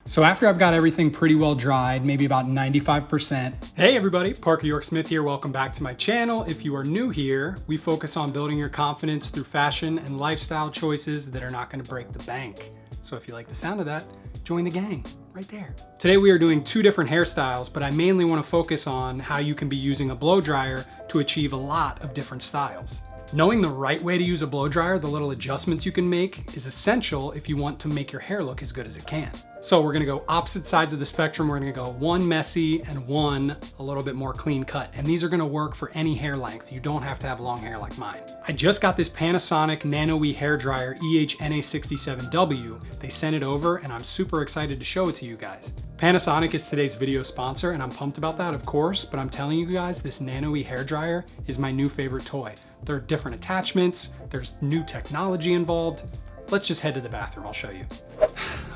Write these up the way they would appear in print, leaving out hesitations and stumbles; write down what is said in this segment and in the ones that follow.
So after I've got everything pretty well dried, maybe about 95%. Hey everybody, Parker York Smith here. Welcome back to my channel. If you are new here, we focus on building your confidence through fashion and lifestyle choices that are not going to break the bank. So if you like the sound of that, join the gang right there. Today we are doing two different hairstyles, but I mainly want to focus on how you can be using a blow dryer to achieve a lot of different styles. Knowing the right way to use a blow dryer, the little adjustments you can make, is essential if you want to make your hair look as good as it can. So we're gonna go opposite sides of the spectrum. We're gonna go one messy and one a little bit more clean cut. And these are gonna work for any hair length. You don't have to have long hair like mine. I just got this Panasonic nanoe hairdryer EH-NA67W. They sent it over and I'm super excited to show it to you guys. Panasonic is today's video sponsor and I'm pumped about that, of course, but I'm telling you guys, this nanoe hairdryer is my new favorite toy. There are different attachments, there's new technology involved. Let's just head to the bathroom, I'll show you.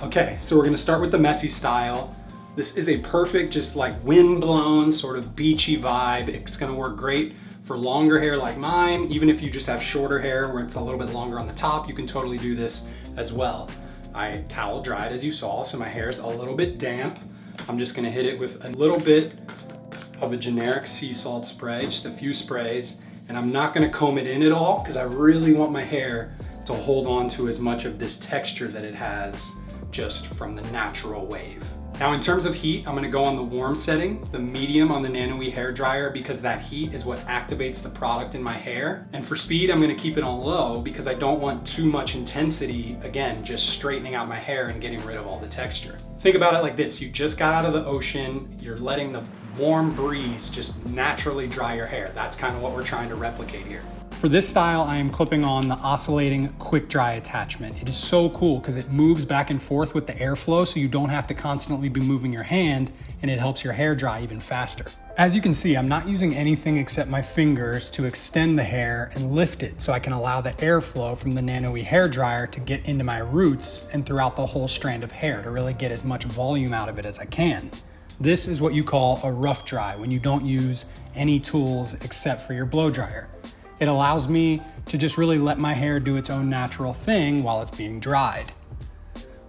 Okay, so we're gonna start with the messy style. This is a perfect, just like wind-blown, sort of beachy vibe. It's gonna work great for longer hair like mine. Even if you just have shorter hair where it's a little bit longer on the top, you can totally do this as well. I towel dried as you saw, so my hair is a little bit damp. I'm just gonna hit it with a little bit of a generic sea salt spray, just a few sprays, and I'm not gonna comb it in at all because I really want my hair to hold on to as much of this texture that it has just from the natural wave. Now in terms of heat, I'm gonna go on the warm setting, the medium on the nanoe hairdryer, because that heat is what activates the product in my hair. And for speed, I'm gonna keep it on low because I don't want too much intensity, again, just straightening out my hair and getting rid of all the texture. Think about it like this, you just got out of the ocean, you're letting the warm breeze just naturally dry your hair. That's kind of what we're trying to replicate here. For this style, I am clipping on the oscillating quick dry attachment. It is so cool because it moves back and forth with the airflow so you don't have to constantly be moving your hand, and it helps your hair dry even faster. As you can see, I'm not using anything except my fingers to extend the hair and lift it so I can allow the airflow from the nanoe hairdryer to get into my roots and throughout the whole strand of hair to really get as much volume out of it as I can. This is what you call a rough dry when you don't use any tools except for your blow dryer. It allows me to just really let my hair do its own natural thing while it's being dried.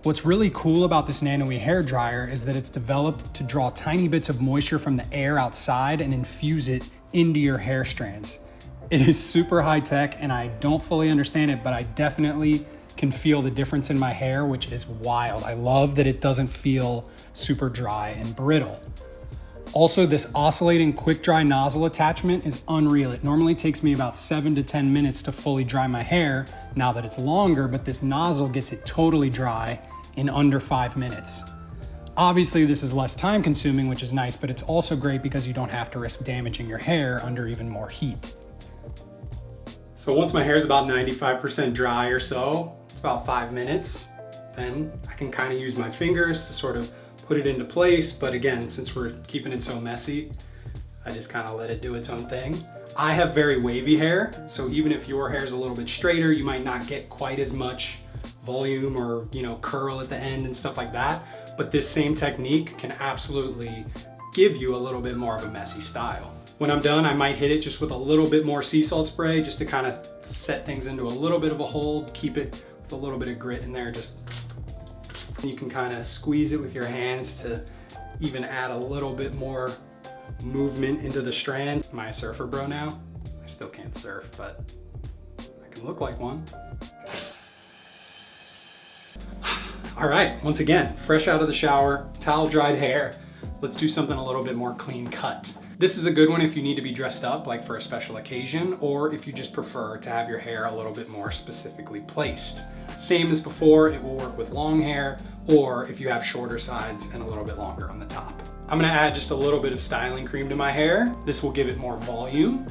What's really cool about this nanoe hairdryer is that it's developed to draw tiny bits of moisture from the air outside and infuse it into your hair strands. It is super high tech and I don't fully understand it, but I definitely can feel the difference in my hair, which is wild. I love that it doesn't feel super dry and brittle. Also, this oscillating quick dry nozzle attachment is unreal. It normally takes me about 7 to 10 minutes to fully dry my hair now that it's longer, but this nozzle gets it totally dry in under 5 minutes. Obviously, this is less time consuming, which is nice, but it's also great because you don't have to risk damaging your hair under even more heat. So once my hair is about 95% dry or so, it's about 5 minutes, then I can kind of use my fingers to sort of put it into place, but again, since we're keeping it so messy, I just kind of let it do its own thing. I have very wavy hair, so even if your hair is a little bit straighter, you might not get quite as much volume or, curl at the end and stuff like that, but this same technique can absolutely give you a little bit more of a messy style. When I'm done, I might hit it just with a little bit more sea salt spray just to kind of set things into a little bit of a hold, keep it with a little bit of grit in there. Just you can kind of squeeze it with your hands to even add a little bit more movement into the strands. Am I a surfer bro now? I still can't surf, but I can look like one. All right, once again, fresh out of the shower, towel dried hair. Let's do something a little bit more clean cut. This is a good one if you need to be dressed up, like for a special occasion, or if you just prefer to have your hair a little bit more specifically placed. Same as before, it will work with long hair, or if you have shorter sides and a little bit longer on the top. I'm gonna add just a little bit of styling cream to my hair. This will give it more volume.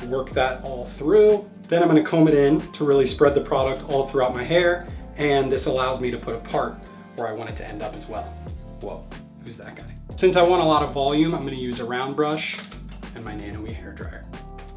Work that all through. Then I'm gonna comb it in to really spread the product all throughout my hair, and this allows me to put a part where I want it to end up as well. Whoa, who's that guy? Since I want a lot of volume, I'm gonna use a round brush and my nanoe hairdryer.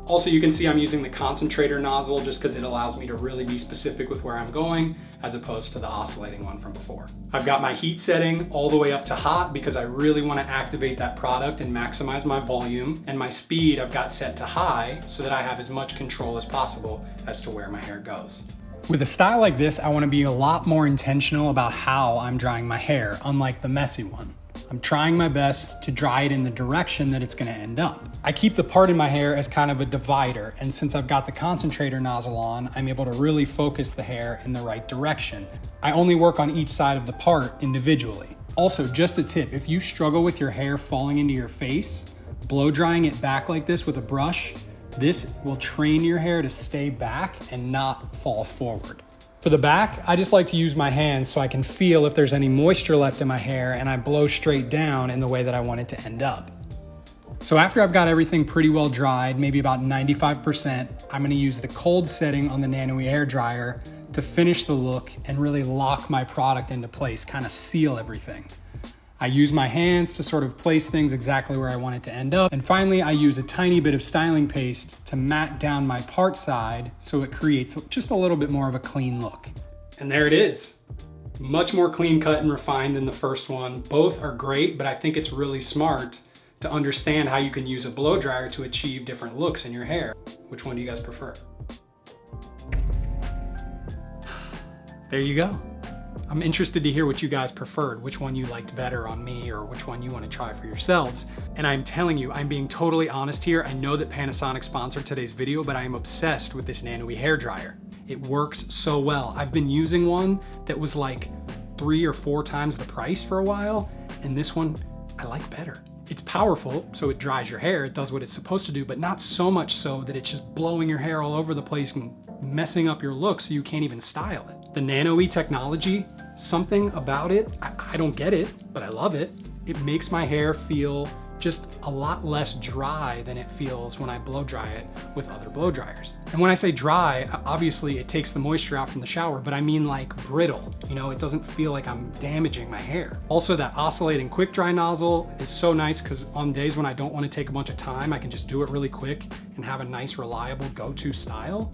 Also, you can see I'm using the concentrator nozzle just because it allows me to really be specific with where I'm going as opposed to the oscillating one from before. I've got my heat setting all the way up to hot because I really want to activate that product and maximize my volume, and my speed I've got set to high so that I have as much control as possible as to where my hair goes. With a style like this, I want to be a lot more intentional about how I'm drying my hair, unlike the messy one. I'm trying my best to dry it in the direction that it's going to end up. I keep the part in my hair as kind of a divider, and since I've got the concentrator nozzle on, I'm able to really focus the hair in the right direction. I only work on each side of the part individually. Also, just a tip, if you struggle with your hair falling into your face, blow drying it back like this with a brush, this will train your hair to stay back and not fall forward. For the back, I just like to use my hands so I can feel if there's any moisture left in my hair, and I blow straight down in the way that I want it to end up. So after I've got everything pretty well dried, maybe about 95%, I'm gonna use the cold setting on the nanoe hairdryer to finish the look and really lock my product into place, kind of seal everything. I use my hands to sort of place things exactly where I want it to end up. And finally, I use a tiny bit of styling paste to mat down my part side so it creates just a little bit more of a clean look. And there it is. Much more clean cut and refined than the first one. Both are great, but I think it's really smart to understand how you can use a blow dryer to achieve different looks in your hair. Which one do you guys prefer? There you go. I'm interested to hear what you guys preferred, which one you liked better on me, or which one you want to try for yourselves. And I'm telling you, I'm being totally honest here. I know that Panasonic sponsored today's video, but I am obsessed with this nanoe hairdryer. It works so well. I've been using one that was like 3 or 4 times the price for a while, and this one I like better. It's powerful, so it dries your hair, it does what it's supposed to do, but not so much so that it's just blowing your hair all over the place and messing up your look so you can't even style it. The nanoe technology, something about it, I don't get it, but I love it. It makes my hair feel just a lot less dry than it feels when I blow dry it with other blow dryers. And when I say dry, obviously it takes the moisture out from the shower, but I mean like brittle. You know, it doesn't feel like I'm damaging my hair. Also, that oscillating quick dry nozzle is so nice because on days when I don't want to take a bunch of time, I can just do it really quick and have a nice, reliable go-to style.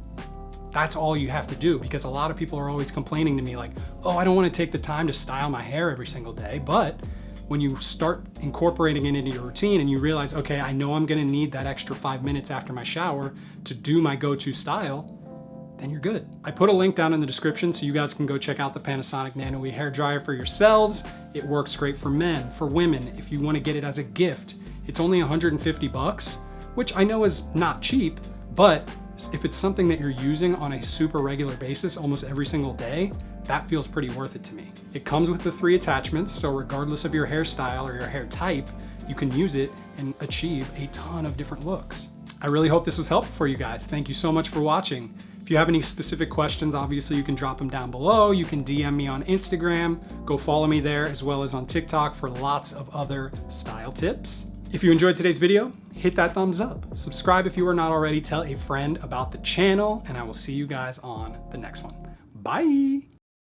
That's all you have to do, because a lot of people are always complaining to me like, oh, I don't want to take the time to style my hair every single day. But when you start incorporating it into your routine and you realize, okay, I know I'm going to need that extra 5 minutes after my shower to do my go-to style, then you're good. I put a link down in the description so you guys can go check out the Panasonic nanoe hairdryer for yourselves. It works great for men, for women. If you want to get it as a gift, it's only 150 bucks, which I know is not cheap, but if it's something that you're using on a super regular basis almost every single day, that feels pretty worth it to me. It comes with the 3 attachments, so regardless of your hairstyle or your hair type, you can use it and achieve a ton of different looks. I really hope this was helpful for you guys. Thank you so much for watching. If you have any specific questions, obviously you can drop them down below. You can DM me on Instagram. Go follow me there, as well as on TikTok for lots of other style tips. If you enjoyed today's video, hit that thumbs up. Subscribe if you are not already. Tell a friend about the channel, and I will see you guys on the next one. Bye.